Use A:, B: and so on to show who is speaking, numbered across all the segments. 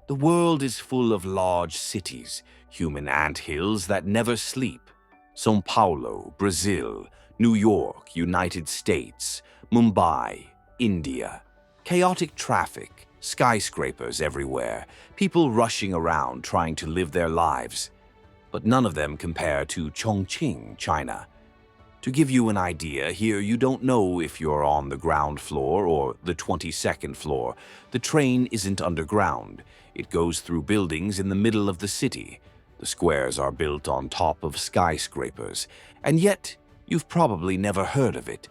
A: The world is full of large cities, human anthills that never sleep. São Paulo, Brazil, New York, United States, Mumbai, India. Chaotic traffic, skyscrapers everywhere, people rushing around trying to live their lives. But none of them compare to Chongqing, China. To give you an idea, here you don't know if you're on the ground floor or the 22nd floor. The train isn't underground. It goes through buildings in the middle of the city. The squares are built on top of skyscrapers, and yet you've probably never heard of it.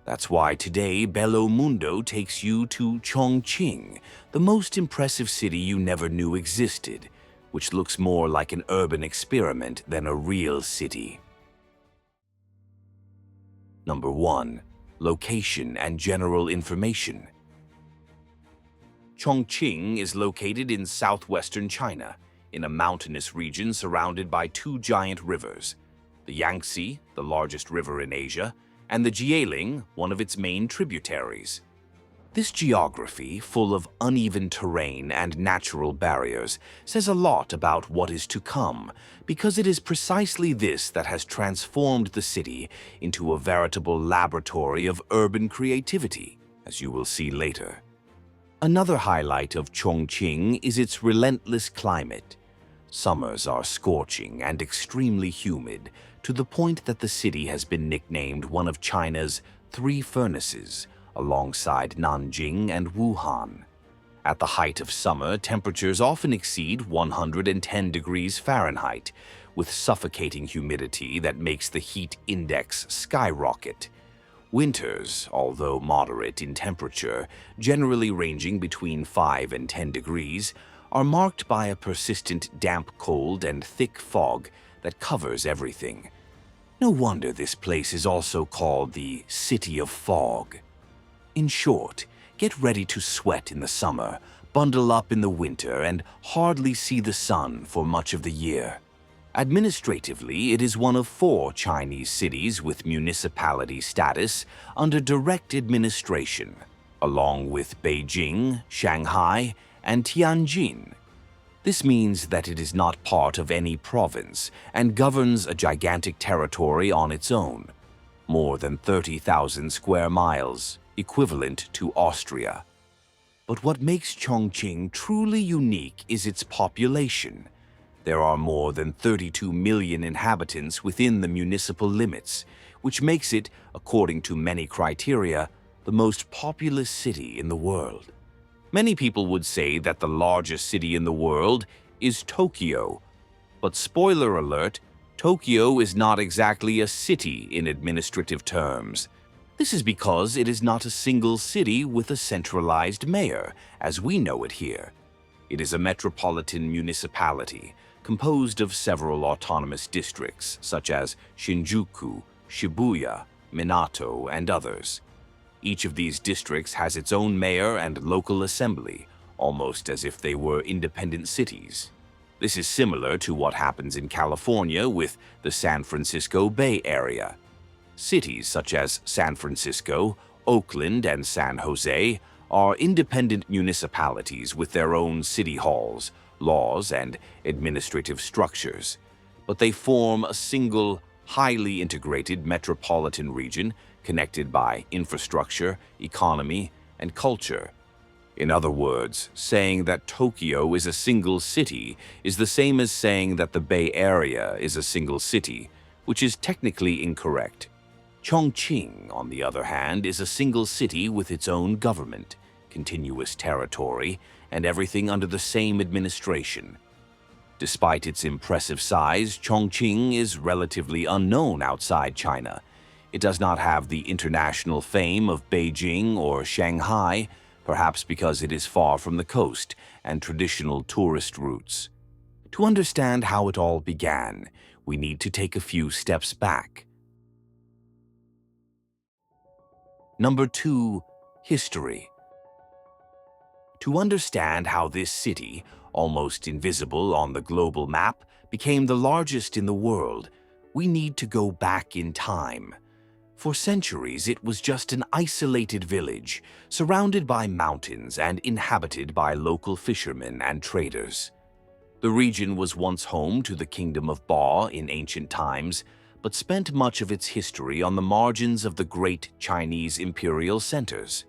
A: That's why today Bello Mundo takes you to Chongqing, the most impressive city you never knew existed, which looks more like an urban experiment than a real city. Number 1. Location and general information. Chongqing is located in southwestern China, in a mountainous region surrounded by two giant rivers, the Yangtze, the largest river in Asia, and the Jieling, one of its main tributaries. This geography, full of uneven terrain and natural barriers, says a lot about what is to come, because it is precisely this that has transformed the city into a veritable laboratory of urban creativity, as you will see later. Another highlight of Chongqing is its relentless climate. Summers are scorching and extremely humid, to the point that the city has been nicknamed one of China's three furnaces, alongside Nanjing and Wuhan. At the height of summer, temperatures often exceed 110 degrees Fahrenheit, with suffocating humidity that makes the heat index skyrocket. Winters, although moderate in temperature, generally ranging between 5 and 10 degrees, are marked by a persistent damp cold and thick fog that covers everything. No wonder this place is also called the City of Fog. In short, get ready to sweat in the summer, bundle up in the winter, and hardly see the sun for much of the year. Administratively, it is one of 4 Chinese cities with municipality status under direct administration, along with Beijing, Shanghai, and Tianjin. This means that it is not part of any province and governs a gigantic territory on its own, more than 30,000 square miles, equivalent to Austria. But what makes Chongqing truly unique is its population. There are more than 32 million inhabitants within the municipal limits, which makes it, according to many criteria, the most populous city in the world. Many people would say that the largest city in the world is Tokyo, but spoiler alert, Tokyo is not exactly a city in administrative terms. This is because it is not a single city with a centralized mayor, as we know it here. It is a metropolitan municipality composed of several autonomous districts, such as Shinjuku, Shibuya, Minato, and others. Each of these districts has its own mayor and local assembly, almost as if they were independent cities. This is similar to what happens in California with the San Francisco Bay Area. Cities such as San Francisco, Oakland, and San Jose are independent municipalities with their own city halls, laws, and administrative structures, but they form a single, highly integrated metropolitan region connected by infrastructure, economy, and culture. In other words, saying that Tokyo is a single city is the same as saying that the Bay Area is a single city, which is technically incorrect. Chongqing, on the other hand, is a single city with its own government, continuous territory, and everything under the same administration. Despite its impressive size, Chongqing is relatively unknown outside China. It does not have the international fame of Beijing or Shanghai, perhaps because it is far from the coast and traditional tourist routes. To understand how it all began, we need to take a few steps back. Number 2. History. To understand how this city, almost invisible on the global map, became the largest in the world, we need to go back in time. For centuries, it was just an isolated village, surrounded by mountains and inhabited by local fishermen and traders. The region was once home to the Kingdom of Ba in ancient times, but spent much of its history on the margins of the great Chinese imperial centers.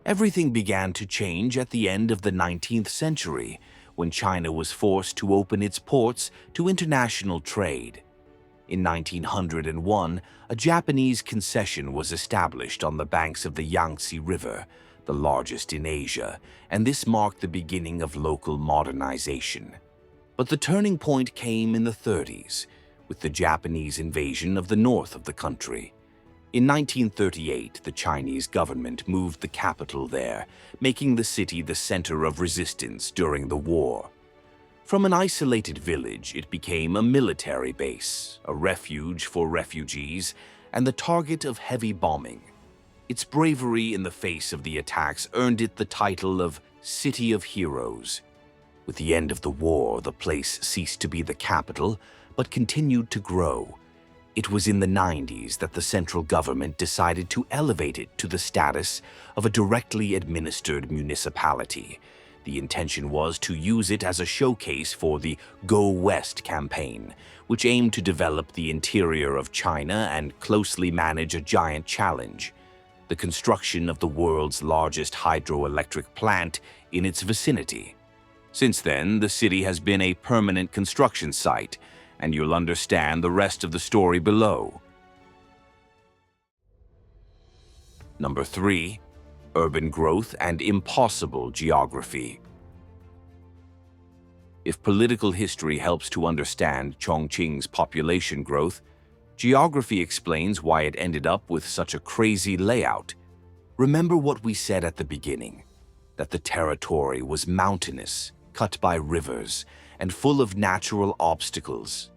A: Everything began to change at the end of the 19th century, when China was forced to open its ports to international trade. In 1901, a Japanese concession was established on the banks of the Yangtze River, the largest in Asia, and this marked the beginning of local modernization. But the turning point came in the 30s, with the Japanese invasion of the north of the country. In 1938, the Chinese government moved the capital there, making the city the center of resistance during the war. From an isolated village, it became a military base, a refuge for refugees, and the target of heavy bombing. Its bravery in the face of the attacks earned it the title of City of Heroes. With the end of the war, the place ceased to be the capital, but continued to grow. It was in the 90s that the central government decided to elevate it to the status of a directly administered municipality. The intention was to use it as a showcase for the Go West campaign, which aimed to develop the interior of China and closely manage a giant challenge: the construction of the world's largest hydroelectric plant in its vicinity. Since then, the city has been a permanent construction site, and you'll understand the rest of the story below. Number 3. Urban growth and impossible geography. If political history helps to understand Chongqing's population growth, geography explains why it ended up with such a crazy layout. Remember what we said at the beginning, that the territory was mountainous, cut by rivers, and full of natural obstacles.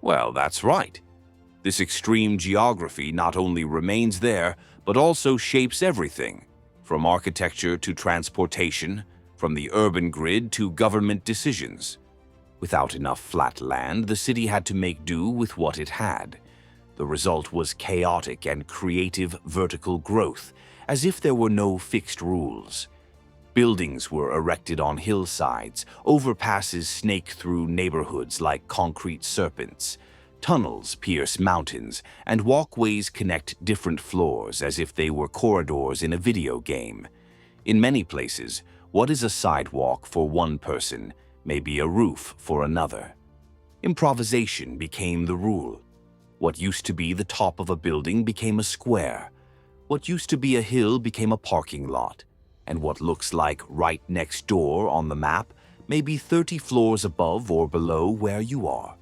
A: Well, that's right. This extreme geography not only remains there, but also shapes everything, from architecture to transportation, from the urban grid to government decisions. Without enough flat land, the city had to make do with what it had. The result was chaotic and creative vertical growth, as if there were no fixed rules. Buildings were erected on hillsides, overpasses snake through neighborhoods like concrete serpents. Tunnels pierce mountains, and walkways connect different floors as if they were corridors in a video game. In many places, what is a sidewalk for one person may be a roof for another. Improvisation became the rule. What used to be the top of a building became a square. What used to be a hill became a parking lot. And what looks like right next door on the map may be 30 floors above or below where you are.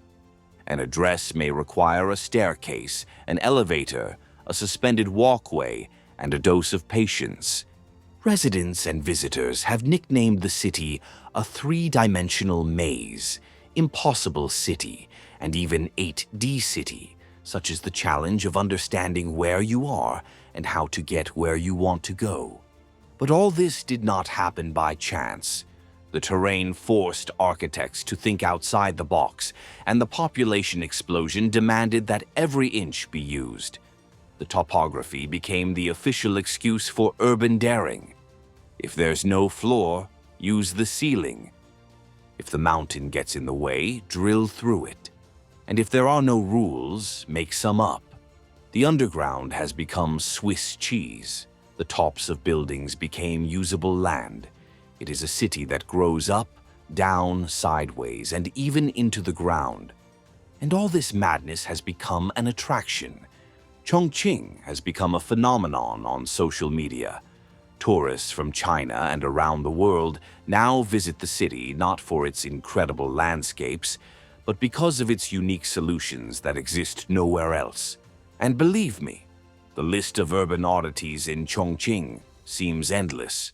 A: An address may require a staircase, an elevator, a suspended walkway, and a dose of patience. Residents and visitors have nicknamed the city a three-dimensional maze, impossible city, and even 8D city, such as the challenge of understanding where you are and how to get where you want to go. But all this did not happen by chance. The terrain forced architects to think outside the box, and the population explosion demanded that every inch be used. The topography became the official excuse for urban daring. If there's no floor, use the ceiling. If the mountain gets in the way, drill through it. And if there are no rules, make some up. The underground has become Swiss cheese. The tops of buildings became usable land. It is a city that grows up, down, sideways, and even into the ground. And all this madness has become an attraction. Chongqing has become a phenomenon on social media. Tourists from China and around the world now visit the city not for its incredible landscapes, but because of its unique solutions that exist nowhere else. And believe me, the list of urban oddities in Chongqing seems endless.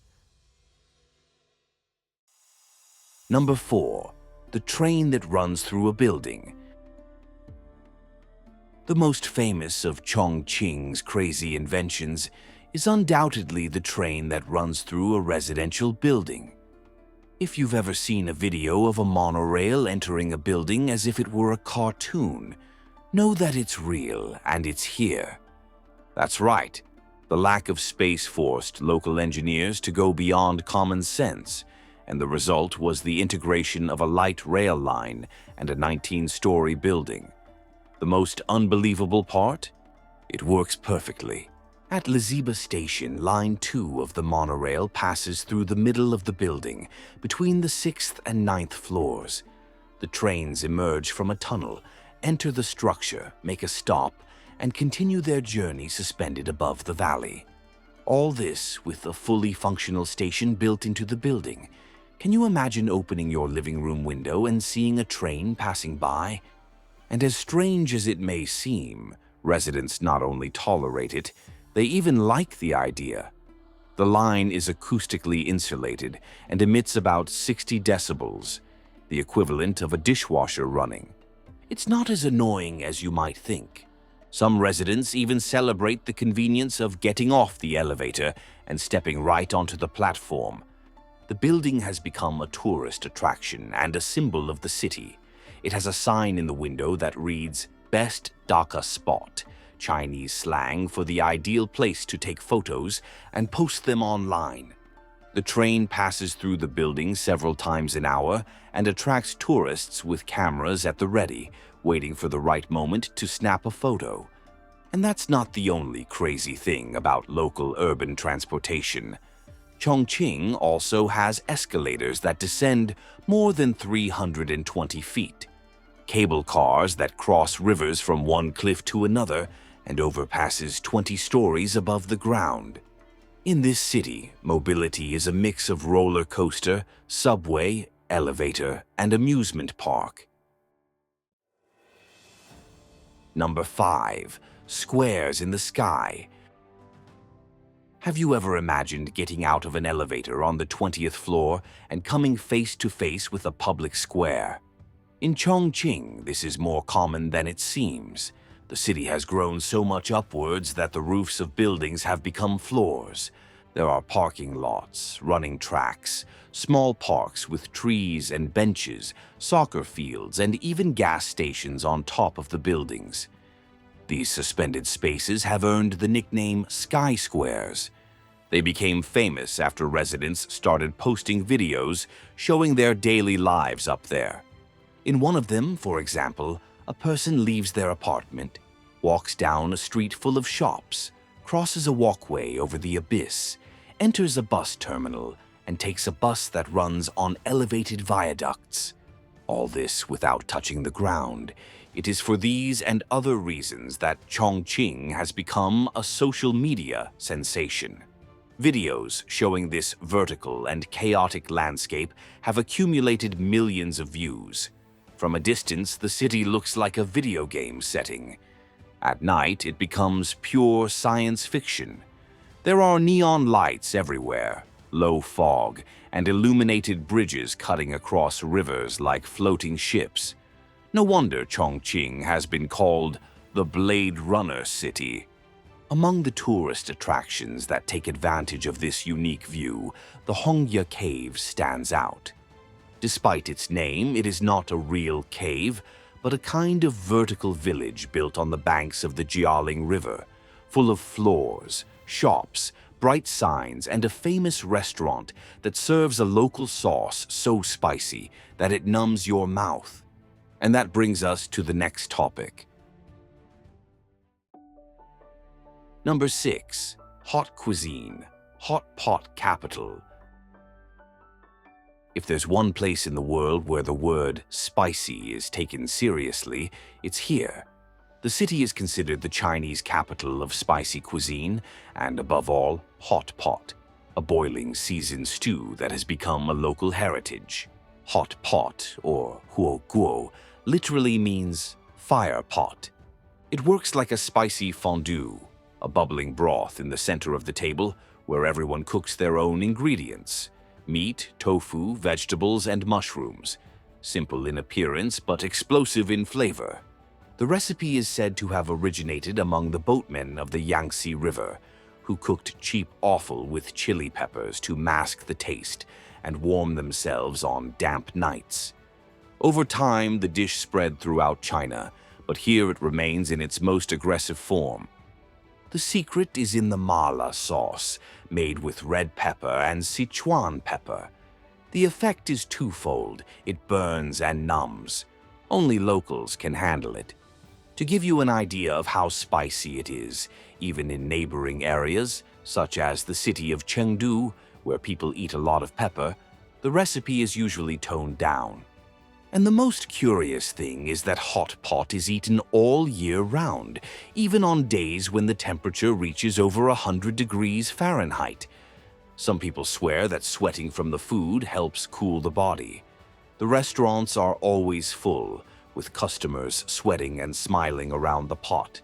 A: Number 4. The train that runs through a building. The most famous of Chongqing's crazy inventions is undoubtedly the train that runs through a residential building. If you've ever seen a video of a monorail entering a building as if it were a cartoon, know that it's real and it's here. That's right. The lack of space forced local engineers to go beyond common sense, and the result was the integration of a light rail line and a 19-story building. The most unbelievable part? It works perfectly. At Liziba Station, Line 2 of the monorail passes through the middle of the building, between the 6th and 9th floors. The trains emerge from a tunnel, enter the structure, make a stop, and continue their journey suspended above the valley. All this with a fully functional station built into the building. Can you imagine opening your living room window and seeing a train passing by? And as strange as it may seem, residents not only tolerate it, they even like the idea. The line is acoustically insulated and emits about 60 decibels, the equivalent of a dishwasher running. It's not as annoying as you might think. Some residents even celebrate the convenience of getting off the elevator and stepping right onto the platform. The building has become a tourist attraction and a symbol of the city. It has a sign in the window that reads, "Best Dhaka Spot," Chinese slang for the ideal place to take photos and post them online. The train passes through the building several times an hour and attracts tourists with cameras at the ready, waiting for the right moment to snap a photo. And that's not the only crazy thing about local urban transportation. Chongqing also has escalators that descend more than 320 feet, cable cars that cross rivers from one cliff to another, and overpasses 20 stories above the ground. In this city, mobility is a mix of roller coaster, subway, elevator, and amusement park. Number 5. Squares in the sky. Have you ever imagined getting out of an elevator on the 20th floor and coming face to face with a public square? In Chongqing, this is more common than it seems. The city has grown so much upwards that the roofs of buildings have become floors. There are parking lots, running tracks, small parks with trees and benches, soccer fields, and even gas stations on top of the buildings. These suspended spaces have earned the nickname skyscrapers. They became famous after residents started posting videos showing their daily lives up there. In one of them, for example, a person leaves their apartment, walks down a street full of shops, crosses a walkway over the abyss, enters a bus terminal, and takes a bus that runs on elevated viaducts. All this without touching the ground. It is for these and other reasons that Chongqing has become a social media sensation. Videos showing this vertical and chaotic landscape have accumulated millions of views. From a distance, the city looks like a video game setting. At night, it becomes pure science fiction. There are neon lights everywhere, low fog, and illuminated bridges cutting across rivers like floating ships. No wonder Chongqing has been called the Blade Runner City. Among the tourist attractions that take advantage of this unique view, the Hongya Cave stands out. Despite its name, it is not a real cave, but a kind of vertical village built on the banks of the Jialing River, full of floors, shops, bright signs, and a famous restaurant that serves a local sauce so spicy that it numbs your mouth. And that brings us to the next topic. Number 6. Hot cuisine, hot pot capital. If there's one place in the world where the word spicy is taken seriously, it's here. The city is considered the Chinese capital of spicy cuisine and, above all, hot pot, a boiling seasoned stew that has become a local heritage. Hot pot, or huo guo, literally means fire pot. It works like a spicy fondue, a bubbling broth in the center of the table where everyone cooks their own ingredients. Meat, tofu, vegetables, and mushrooms. Simple in appearance but explosive in flavor. The recipe is said to have originated among the boatmen of the Yangtze River, who cooked cheap offal with chili peppers to mask the taste and warm themselves on damp nights. Over time, the dish spread throughout China, but here it remains in its most aggressive form. The secret is in the mala sauce, made with red pepper and Sichuan pepper. The effect is twofold: it burns and numbs. Only locals can handle it. To give you an idea of how spicy it is, even in neighboring areas, such as the city of Chengdu, where people eat a lot of pepper, the recipe is usually toned down. And the most curious thing is that hot pot is eaten all year round, even on days when the temperature reaches over 100 degrees Fahrenheit. Some people swear that sweating from the food helps cool the body. The restaurants are always full, with customers sweating and smiling around the pot.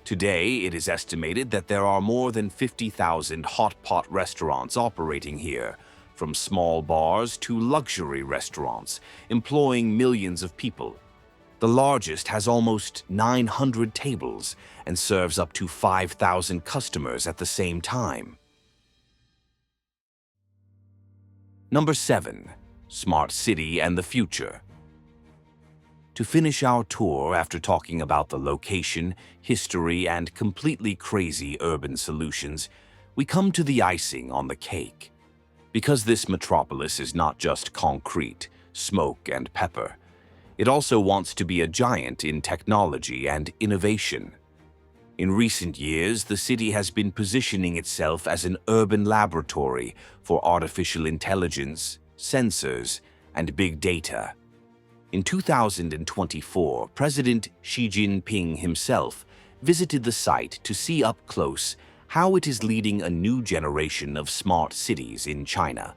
A: Today, it is estimated that there are more than 50,000 hot pot restaurants operating here, from small bars to luxury restaurants, employing millions of people. The largest has almost 900 tables and serves up to 5,000 customers at the same time. Number 7. Smart City and the Future. To finish our tour after talking about the location, history, and completely crazy urban solutions, we come to the icing on the cake. Because this metropolis is not just concrete, smoke, and pepper, it also wants to be a giant in technology and innovation. In recent years, the city has been positioning itself as an urban laboratory for artificial intelligence, sensors, and big data. In 2024, President Xi Jinping himself visited the site to see up close how it is leading a new generation of smart cities in China.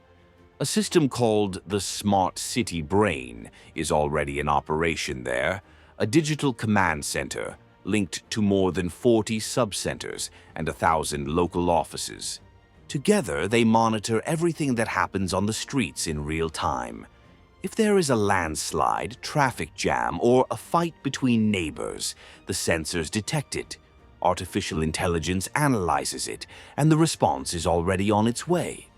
A: A system called the Smart City Brain is already in operation there, a digital command center linked to more than 40 sub-centers and 1,000 local offices. Together, they monitor everything that happens on the streets in real time. If there is a landslide, traffic jam, or a fight between neighbors, the sensors detect it. Artificial intelligence analyzes it, and the response is already on its way.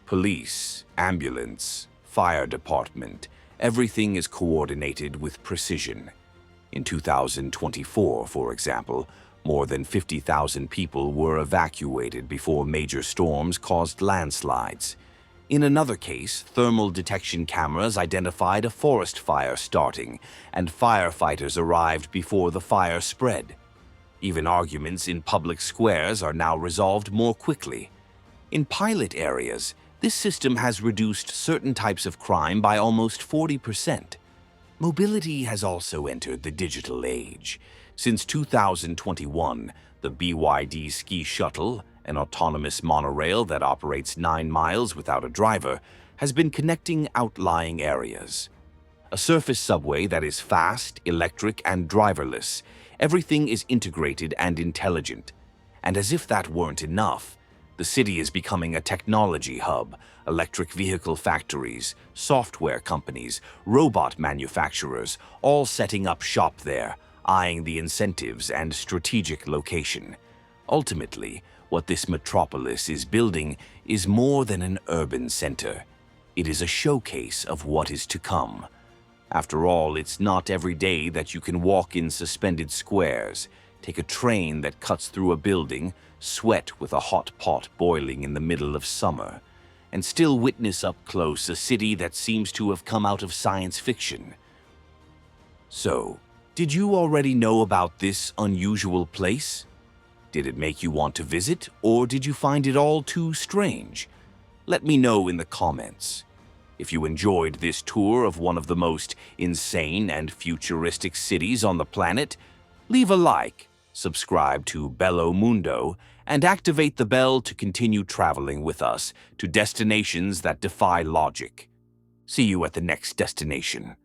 A: Police, ambulance, fire department, everything is coordinated with precision. In 2024, for example, more than 50,000 people were evacuated before major storms caused landslides. In another case, thermal detection cameras identified a forest fire starting, and firefighters arrived before the fire spread. Even arguments in public squares are now resolved more quickly. In pilot areas, this system has reduced certain types of crime by almost 40%. Mobility has also entered the digital age. Since 2021, the BYD Ski Shuttle, an autonomous monorail that operates 9 miles without a driver, has been connecting outlying areas. A surface subway that is fast, electric, and driverless. Everything is integrated and intelligent. And as if that weren't enough, the city is becoming a technology hub. Electric vehicle factories, software companies, robot manufacturers, all setting up shop there, eyeing the incentives and strategic location. Ultimately, what this metropolis is building is more than an urban center. It is a showcase of what is to come. After all, it's not every day that you can walk in suspended squares, take a train that cuts through a building, sweat with a hot pot boiling in the middle of summer, and still witness up close a city that seems to have come out of science fiction. So, did you already know about this unusual place? Did it make you want to visit, or did you find it all too strange? Let me know in the comments. If you enjoyed this tour of one of the most insane and futuristic cities on the planet, leave a like, subscribe to Bello Mundo, and activate the bell to continue traveling with us to destinations that defy logic. See you at the next destination.